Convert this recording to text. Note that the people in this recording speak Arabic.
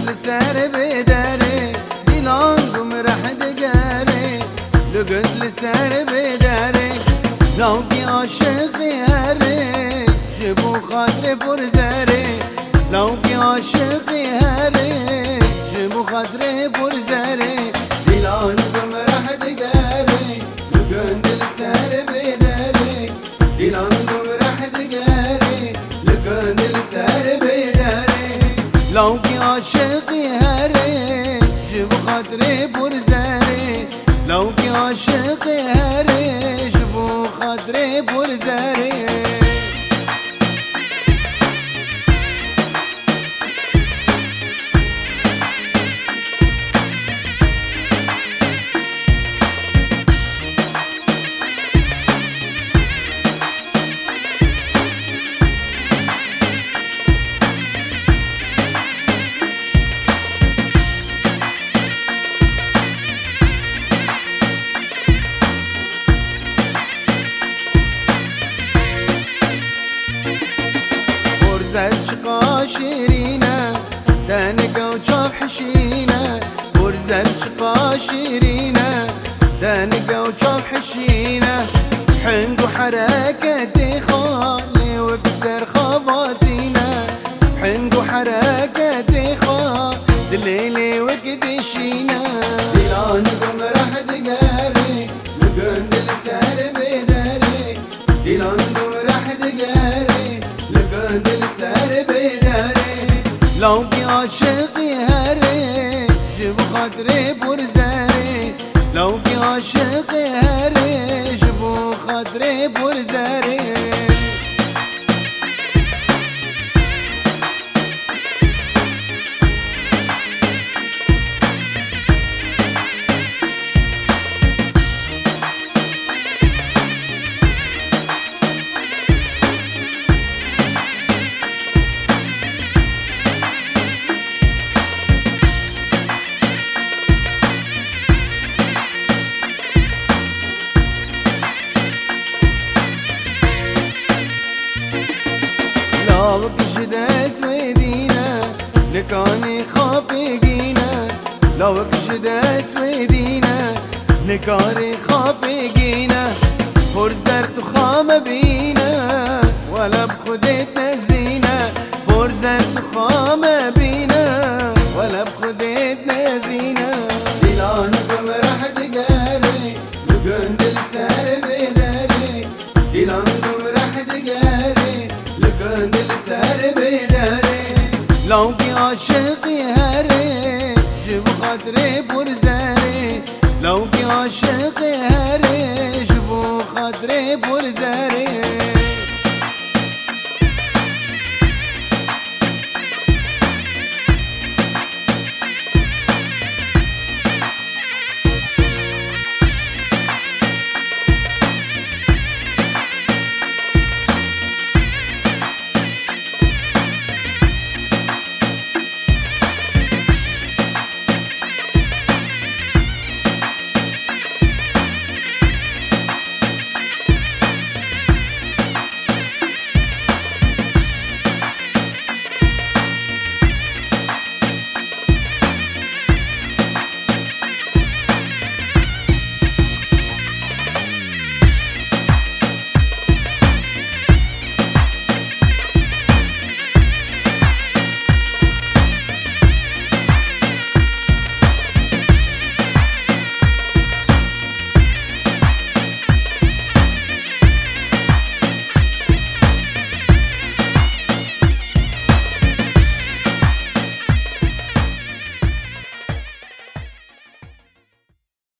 لقد لسار بداري ديلانكم راح دقاري لقد لسار بداري لو في عاشق هاري جيبوا خاطري برزاري لو في عاشق هاري جيبوا خاطري برزاري ديلانكم راح دقاري لقد لسار بداري ديلانكم راح دقاري لقد لسار بداري لو في عاشق هاري جيبوا خاطري برزاري لو في عاشق هاري جيبوا خاطري برزاري شقا شيرينة تانقى وجوب حشينة برزة شقا شيرينة تانقى وجوب حشينة حنق وحركتي خالي وكسر خباتينا حنق وحركتي خالي دليلي وقدشينا ديلانكم راح دقاري لقند لسار بداري ديلانكم راح دقاري لقد لسار بداري لو في عاشق هاري جيبوا خاطري برزاري لو في عاشق هاري جيبوا خاطري برزاري لو كشدا سويدينا لكاني خابقينا لو كشدا سويدينا لكاني خابقينا فرزرت خام بينا ولا بخدتنا زينة فرزرت خام بينا ولا بخدتنا زينة ديلانكم راح دقاري لقند لسار بداري ديلانكم راح دقاري لقند لسار بداري لو في عاشق هاري جيبوا خاطري برزاري لو في عاشق هاري جيبوا خاطري برزاري